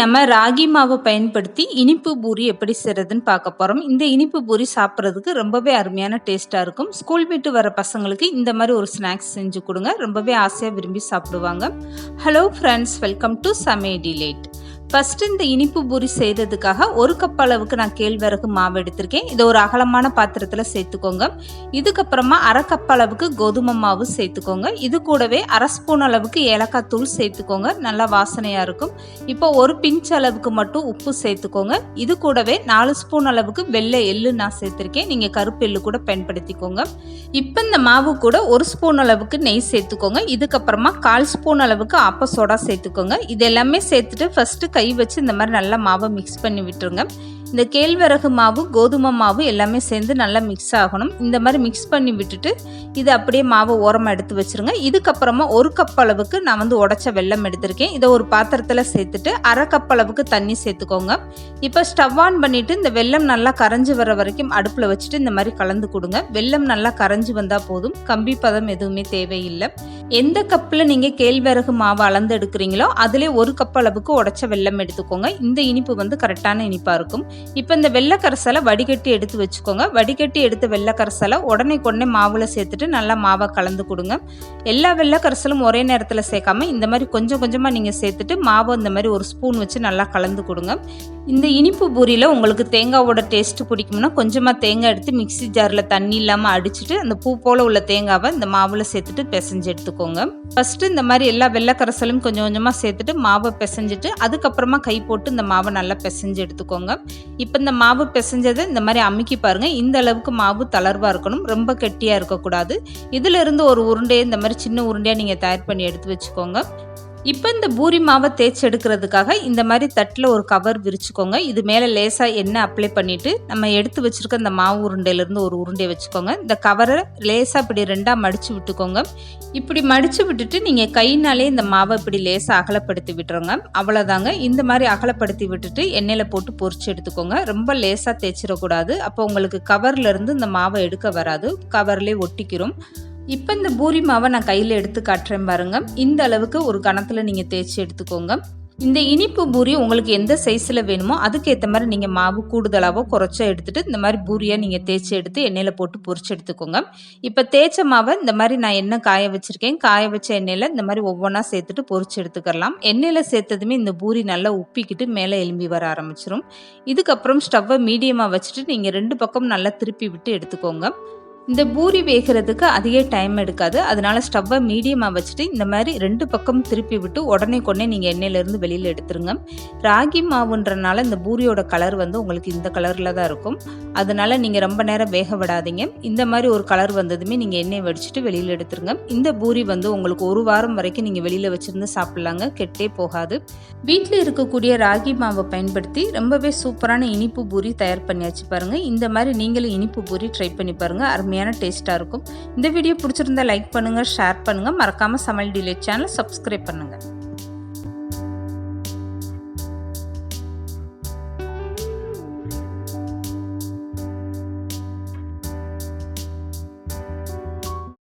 நம்ம ராகி மாவை பயன்படுத்தி இனிப்பு பூரி எப்படி செய்கிறதுன்னு பார்க்க போகிறோம். இந்த இனிப்பு பூரி சாப்பிட்றதுக்கு ரொம்பவே அருமையான டேஸ்ட்டாக இருக்கும். ஸ்கூல் விட்டு வர பசங்களுக்கு இந்த மாதிரி ஒரு ஸ்நாக்ஸ் செஞ்சு கொடுங்க, ரொம்பவே ஆசையாக விரும்பி சாப்பிடுவாங்க. ஹலோ ஃப்ரெண்ட்ஸ், வெல்கம் டு சமையல் டிலைட். ஃபஸ்ட்டு இந்த இனிப்பு பூரி செய்கிறதுக்காக ஒரு கப் அளவுக்கு நான் கேழ்வரகு மாவு எடுத்திருக்கேன். இதை ஒரு அகலமான பாத்திரத்தில் சேர்த்துக்கோங்க. இதுக்கப்புறமா அரை கப் அளவுக்கு கோதுமை மாவு சேர்த்துக்கோங்க. இது கூடவே அரை ஸ்பூன் அளவுக்கு ஏலக்காய் தூள் சேர்த்துக்கோங்க, நல்லா வாசனையாக இருக்கும். இப்போ ஒரு பிஞ்ச் அளவுக்கு மட்டும் உப்பு சேர்த்துக்கோங்க. இது கூடவே 4 ஸ்பூன் அளவுக்கு வெள்ளை எள்ளு நான் சேர்த்துருக்கேன், நீங்கள் கருப்பு எள்ளு கூட பயன்படுத்திக்கோங்க. இப்போ இந்த மாவு கூட 1 ஸ்பூன் அளவுக்கு நெய் சேர்த்துக்கோங்க. இதுக்கப்புறமா 1/4 ஸ்பூன் அளவுக்கு ஆப்ப சோடா சேர்த்துக்கோங்க. இது எல்லாமே சேர்த்துட்டு ஃபஸ்ட்டு கை வச்சு இந்த மாதிரி நல்லா மாவை மிக்ஸ் பண்ணி விட்டுருங்க. இந்த கேழ்வரகு மாவு கோதுமை மாவு எல்லாமே சேர்ந்து நல்லா மிக்ஸ் ஆகணும். இந்த மாதிரி மிக்ஸ் பண்ணி விட்டுட்டு இது அப்படியே மாவை ஓரமாக எடுத்து வச்சுருங்க. இதுக்கப்புறமா 1 கப் அளவுக்கு நான் உடைச்ச வெல்லம் எடுத்திருக்கேன். இதை ஒரு பாத்திரத்தில் சேர்த்துட்டு அரை கப் அளவுக்கு தண்ணி சேர்த்துக்கோங்க. இப்போ ஸ்டவ் ஆன் பண்ணிவிட்டு இந்த வெல்லம் நல்லா கரைஞ்சி வர வரைக்கும் அடுப்பில் வச்சுட்டு இந்த மாதிரி கலந்து கொடுங்க. வெல்லம் நல்லா கரைஞ்சி வந்தால் போதும், கம்பி பதம் எதுவுமே தேவையில்லை. எந்த கப்பில் நீங்கள் கேழ்வரகு மாவு அளந்து எடுக்கிறீங்களோ அதிலே 1 கப் அளவுக்கு உடைச்ச வெல்லம் எடுத்துக்கோங்க. இந்த இனிப்பு கரெக்டான இனிப்பாக இருக்கும். இப்போ இந்த வெள்ளைக்கரசலை வடிகட்டி எடுத்து வச்சுக்கோங்க. வடிகட்டி எடுத்த வெள்ளைக்கரசலை உடனே மாவில் சேர்த்துட்டு நல்லா மாவை கலந்து கொடுங்க. எல்லா வெள்ளைக்கரசலும் ஒரே நேரத்தில் சேர்க்காம இந்த மாதிரி கொஞ்சம் கொஞ்சமாக நீங்கள் சேர்த்துட்டு மாவை இந்த மாதிரி ஒரு ஸ்பூன் வச்சு நல்லா கலந்து கொடுங்க. இந்த இனிப்பு பூரியில் உங்களுக்கு தேங்காவோட டேஸ்ட்டு பிடிக்கும்னா கொஞ்சமாக தேங்காய் எடுத்து மிக்ஸி ஜாரில் தண்ணி இல்லாமல் அடிச்சுட்டு அந்த பூ போல் உள்ள தேங்காவை இந்த மாவில் சேர்த்துட்டு பிசைஞ்சு எடுத்துக்கோங்க. ஃபஸ்ட்டு இந்த மாதிரி எல்லா வெள்ளைக்கரசலும் கொஞ்சம் கொஞ்சமாக சேர்த்துட்டு மாவை பிசைஞ்சிட்டு அதுக்கப்புறமா கை போட்டு இந்த மாவை நல்லா பிசைஞ்சு எடுத்துக்கோங்க. இப்போ இந்த மாவு பிசைஞ்சதை இந்த மாதிரி அமுக்கி பாருங்கள். இந்த அளவுக்கு மாவு தளர்வாக இருக்கணும், ரொம்ப கெட்டியாக இருக்கக்கூடாது. இதிலிருந்து ஒரு உருண்டையை இந்த மாதிரி சின்ன உருண்டையாக நீங்கள் தயார் பண்ணி எடுத்து வச்சுக்கோங்க. இப்போ இந்த பூரி மாவை தேய்ச்சி எடுக்கிறதுக்காக இந்த மாதிரி தட்டில் ஒரு கவர் விரிச்சுக்கோங்க. இது மேலே லேசாக எண்ணெய் அப்ளை பண்ணிவிட்டு நம்ம எடுத்து வச்சுருக்க இந்த மாவு உருண்டையிலேருந்து ஒரு உருண்டையை வச்சுக்கோங்க. இந்த கவரை லேசாக இப்படி 2ஆக மடித்து விட்டுக்கோங்க. இப்படி மடித்து விட்டுட்டு நீங்கள் கையினாலே இந்த மாவை இப்படி லேசாக அகலப்படுத்தி விட்டுருங்க. அவ்வளோதாங்க. இந்த மாதிரி அகலப்படுத்தி விட்டுட்டு எண்ணெயில் போட்டு பொரிச்சு எடுத்துக்கோங்க. ரொம்ப லேசாக தேய்ச்சிடக்கூடாது, அப்போ உங்களுக்கு கவர்லேருந்து இந்த மாவை எடுக்க வராது, கவர்லேயே ஒட்டிக்கிறோம். இப்போ இந்த பூரி மாவை நான் கையில் எடுத்து காட்டுறேன் பாருங்க. இந்த அளவுக்கு ஒரு கணத்தில் நீங்கள் தேய்ச்சி எடுத்துக்கோங்க. இந்த இனிப்பு பூரி உங்களுக்கு எந்த சைஸில் வேணுமோ அதுக்கேற்ற மாதிரி நீங்கள் மாவு கூடுதலாவோ குறைச்சோ எடுத்துகிட்டு இந்த மாதிரி பூரியாக நீங்கள் தேய்ச்சி எடுத்து எண்ணெயில் போட்டு பொரிச்சு எடுத்துக்கோங்க. இப்போ தேய்ச்ச மாவை இந்த மாதிரி நான் எண்ணெய் காய வச்சுருக்கேன். காய வச்ச எண்ணெயில் இந்த மாதிரி ஒவ்வொன்றா சேர்த்துட்டு பொரிச்சு எடுத்துக்கலாம். எண்ணெயில் சேர்த்ததுமே இந்த பூரி நல்லா உப்பிக்கிட்டு மேலே எலும்பி வர ஆரம்பிச்சிடும். இதுக்கப்புறம் ஸ்டவ்வை மீடியமாக வச்சுட்டு நீங்கள் 2 பக்கம் நல்லா திருப்பி விட்டு எடுத்துக்கோங்க. இந்த பூரி வேகிறதுக்கு அதிக டைம் எடுக்காது, அதனால ஸ்டவ்வை மீடியமாக வச்சுட்டு இந்த மாதிரி 2 பக்கம் திருப்பி விட்டு உடனே நீங்கள் எண்ணெயிலேருந்து வெளியில் எடுத்துருங்க. ராகி மாவுன்றனால இந்த பூரியோட கலர் உங்களுக்கு இந்த கலரில் தான் இருக்கும், அதனால நீங்கள் ரொம்ப நேரம் வேக விடாதீங்க. இந்த மாதிரி ஒரு கலர் வந்ததுமே நீங்கள் எண்ணெய் வடிச்சிட்டு வெளியில் எடுத்துருங்க. இந்த பூரி உங்களுக்கு 1 வாரம் வரைக்கும் நீங்கள் வெளியில் வச்சுருந்து சாப்பிட்லாங்க, கெட்டே போகாது. வீட்டில் இருக்கக்கூடிய ராகி மாவை பயன்படுத்தி ரொம்பவே சூப்பரான இனிப்பு பூரி தயார் பண்ணியாச்சு பாருங்கள். இந்த மாதிரி நீங்களும் இனிப்பு பூரி ட்ரை பண்ணி பாருங்கள், அருமையான டேஸ்ட்டாக இருக்கும். இந்த வீடியோ பிடிச்சிருந்தா லைக் பண்ணுங்கள், ஷேர் பண்ணுங்கள், மறக்காமல் சமையல் டிலைட் சேனலை சப்ஸ்கிரைப் பண்ணுங்கள்.